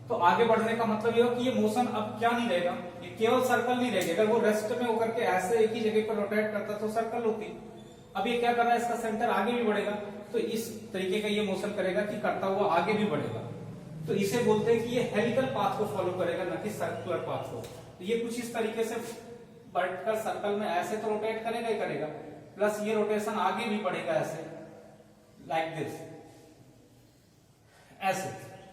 तो आगे बढ़ने का मतलब ये हो कि ये मोशन अब क्या नहीं रहेगा, ये केवल सर्कल नहीं रहेगा। अगर वो रेस्ट में होकर के ऐसे एक ही जगह पर रोटेट करता तो सर्कल होती, अब ये क्या कर रहा है इसका सेंटर आगे भी बढ़ेगा, तो इस तरीके का ये मोशन करेगा कि करता हुआ आगे भी बढ़ेगा, तो इसे बोलते हैं कि ये हेलिकल पाथ को फॉलो करेगा न कि सर्कुलर पाथ को। तो ये कुछ इस तरीके से वर्टिकल सर्कल में ऐसे तो रोटेट करेगा ही करेगा, प्लस ये रोटेशन आगे भी बढ़ेगा ऐसे, लाइक दिस ऐसे।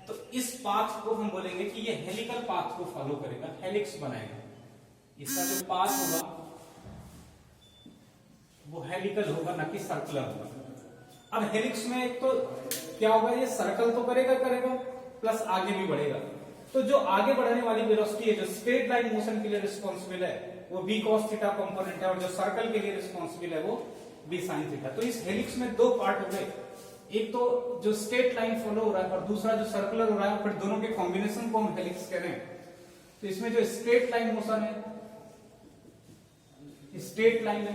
तो इस पाथ को हम बोलेंगे कि ये हेलिकल पाथ को फॉलो करेगा, हेलिक्स बनाएगा, इसका जो पाथ होगा वो हेलिकल होगा न कि सर्कुलर होगा। अब हेलिक्स में एक तो क्या होगा, ये सर्कल तो करेगा प्लस आगे भी बढ़ेगा, तो जो आगे बढ़ने वाली वेलोसिटी है जो स्ट्रेट लाइन मोशन के लिए रिस्पॉन्सिबल है वो v cos थीटा कंपोनेंट है, और जो सर्कल के लिए रिस्पॉन्सिबल है वो v sin थीटा। तो इस हेलिक्स में दो पार्ट हो गए, एक तो जो स्ट्रेट लाइन फॉलो हो रहा है और दूसरा जो सर्कुलर हो रहा है, फिर दोनों के कॉम्बिनेशन को हम हेलिक्स कह रहे हैं। तो इसमें जो स्ट्रेट लाइन मोशन है, स्ट्रेट लाइन है,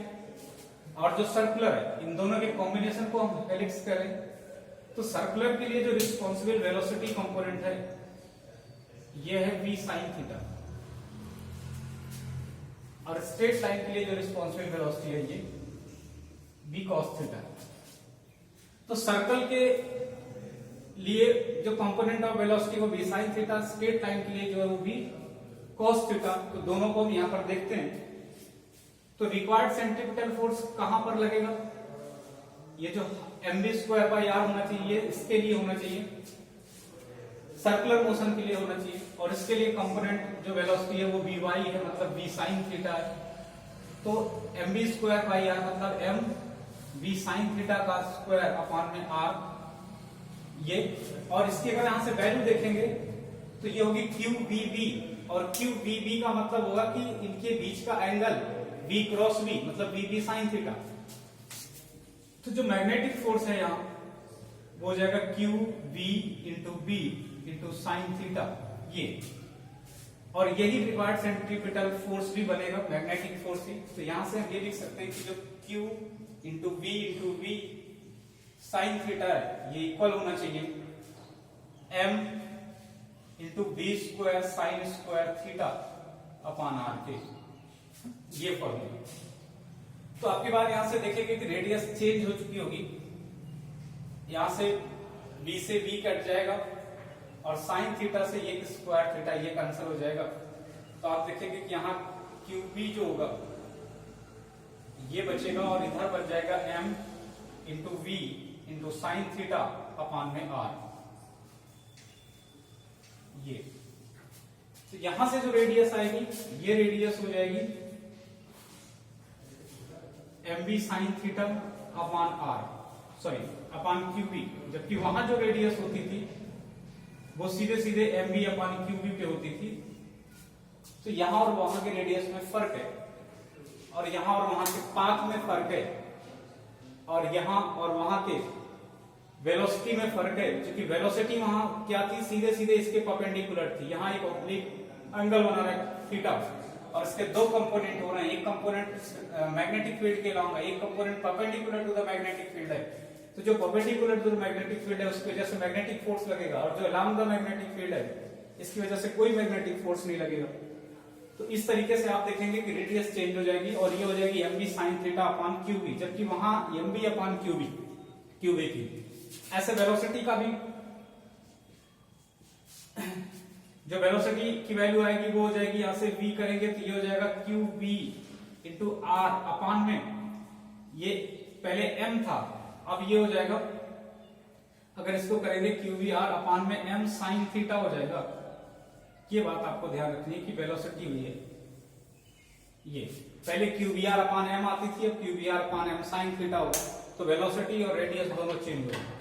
और जो सर्कुलर है, इन दोनों के कॉम्बिनेशन को हम हेलिक्स कह रहे हैं। तो सर्कुलर के लिए जो रिस्पॉन्सिबल वेलोसिटी कंपोनेंट है ये है v sin थीटा, और स्ट्रेट लाइन के लिए जो रिस्पॉन्सिबल वेलोसिटी है ये v cos थीटा। तो सर्कल के लिए जो कंपोनेंट ऑफ वेलोसिटी वो v sin theta, straight line के लिए जो है वो v cos थीटा। तो दोनों को हम यहां पर देखते हैं, तो रिक्वायर्ड सेंट्रीपिटल फोर्स कहां पर लगेगा, ये जो mv²/r होना चाहिए इसके लिए होना चाहिए, सर्कुलर मोशन के लिए होना चाहिए, और इसके लिए कंपोनेंट जो वेलोसिटी है वो vy है, मतलब v sin थीटा है। तो mv²/r मतलब m v sin थीटा का स्क्वायर अपॉन में r ये, और इसकी अगर यहां से वैल्यू देखेंगे तो ये होगी qvb, और qvb का मतलब होगा कि इनके बीच का एंगल v क्रॉस v मतलब vb sin थीटा। तो जो मैग्नेटिक फोर्स है यहाँ वो हो जाएगा qv into b into sine theta ये, और यही रिक्वायर्ड सेंट्रीपिटल फोर्स भी बनेगा, मैग्नेटिक फोर्स ही। तो यहां से हम ये लिख सकते हैं कि जो q into v sine theta है ये इक्वल होना चाहिए m into v² sine square theta upon r के, ये फॉर्मूला। तो आपकी बात यहां से देखेंगे कि रेडियस चेंज हो चुकी होगी, यहां से b से b कट जाएगा और साइन थीटा से ये स्क्वायर थीटा ये कैंसिल हो जाएगा। तो आप देखेंगे कि यहाँ QB जो होगा ये बचेगा और इधर बच जाएगा m into v into sine theta upon में r। ये। तो यहां से जो रेडियस आएगी ये रेडियस हो जाएगी mb sin theta upon r, sorry upon qb, जबकि वहां जो रेडियस होती थी वो सीधे सीधे mb अपॉन qb पे होती थी। तो यहां और वहां के रेडियस में फर्क है, और यहां और वहां के पाथ में फर्क है, और यहां और वहां के वेलोसिटी में फर्क है, क्योंकि वेलोसिटी वहां क्या थी, सीधे सीधे इसके परपेंडिकुलर थी। यहां एक ऑब्लिक एंगल बना रहा है थीटा, और इसके दो कंपोनेंट हो रहे हैं, एक कंपोनेंट मैग्नेटिक फील्ड के अलावा एक component perpendicular to the magnetic field है। तो जो perpendicular to the magnetic field है उसकी वजह से मैग्नेटिक फोर्स लगेगा, और जो अलोंग द मैग्नेटिक फील्ड है इसकी वजह से कोई मैग्नेटिक फोर्स नहीं लगेगा। तो इस तरीके से आप देखेंगे कि रेडियस चेंज हो जाएगी, और ये हो जाएगी mb sin theta upon qb, जबकि वहां mb अपॉन qb की। ऐसे वेलोसिटी का भी जो वेलोसिटी की वैल्यू आएगी वो हो जाएगी, यहां से v करेंगे तो ये हो जाएगा qb इंटू r अपॉन में, ये पहले m था अब ये हो जाएगा, अगर इसको करेंगे qbr अपॉन में m sin थीटा हो जाएगा। ये बात आपको ध्यान रखनी है कि वेलोसिटी हुई है, ये पहले qbr अपॉन m आती थी, अब qbr upon m sin theta होगा, तो वेलोसिटी और रेडियस दोनों चेंज हो जाएंगे।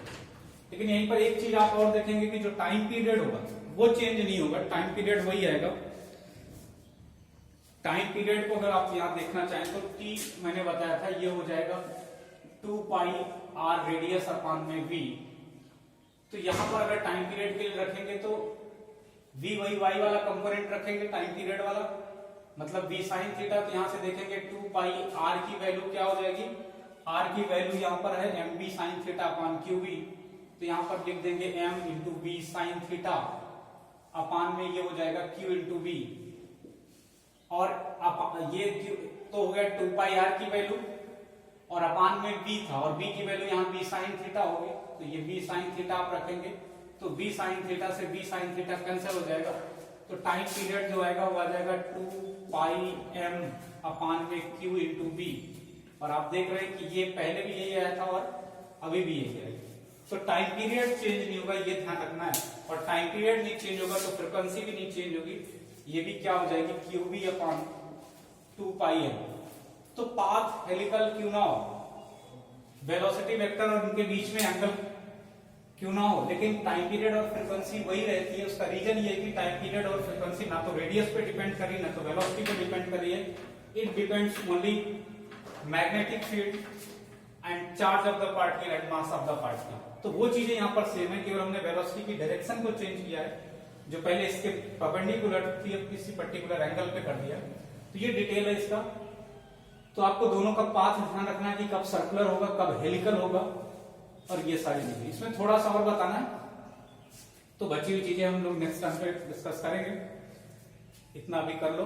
लेकिन यहीं पर एक चीज आप और देखेंगे कि जो टाइम पीरियड होगा वो चेंज नहीं होगा, टाइम पीरियड वही आएगा। टाइम पीरियड को अगर आप यहां देखना चाहें तो t मैंने बताया था ये हो जाएगा 2 पाई r रेडियस अपॉन में v। तो यहां पर अगर टाइम पीरियड के लिए रखेंगे तो v वही y वाला कंपोनेंट रखेंगे टाइम पीरियड वाला, मतलब v sin थीटा। तो यहां से देखेंगे 2 पाई r की वैल्यू क्या हो जाएगी, r की वैल्यू यहां पर है mb sin theta upon qb, तो यहां पर लिख देंगे m into b sin theta upon में ये हो जाएगा q इंटू b, और ये तो हो गया 2 पाई r की वैल्यू, और अपॉन में b था, और b की वैल्यू यहाँ b sin थीटा होगी, तो ये b sin थीटा आप रखेंगे, तो b sin थीटा से b sin थीटा कैंसिल हो जाएगा। तो टाइम पीरियड जो आएगा वो आ जाएगा 2 पाई m अपॉन में q इंटू b, और आप देख रहे हैं कि ये पहले भी यही आया था और अभी भी यही आएगा। तो टाइम पीरियड चेंज नहीं होगा, ये ध्यान रखना है, और टाइम पीरियड नहीं चेंज होगा तो फ्रीक्वेंसी भी नहीं चेंज होगी, ये भी क्या हो जाएगी qb अपॉन 2 पाई m। तो पाथ हेलिकल क्यों ना हो, वेलोसिटी वेक्टर और उनके बीच में एंगल क्यों ना हो, लेकिन टाइम पीरियड और फ्रीक्वेंसी वही रहती है। उसका रीजन ये है कि टाइम पीरियड और फ्रीक्वेंसी ना तो रेडियस पे डिपेंड करी ना तो वेलोसिटी पे डिपेंड करी है, it depends only magnetic field and charge of the particle and mass of the particle. तो वो चीजें यहाँ पर सेम है, केवल हमने वेलोसिटी की डायरेक्शन को चेंज किया है, जो पहले इसके परपेंडिकुलर थी अब किसी पर्टिकुलर एंगल पे कर दिया। तो ये डिटेल है इसका। तो आपको दोनों का पाथ ध्यान रखना है कि कब सर्कुलर होगा कब हेलिकल होगा, और ये सारी चीजें इसमें थोड़ा सा और बताना है। तो बची हुई चीजें हम लोग नेक्स्ट टाइम पे डिस्कस करेंगे, इतना अभी कर लो।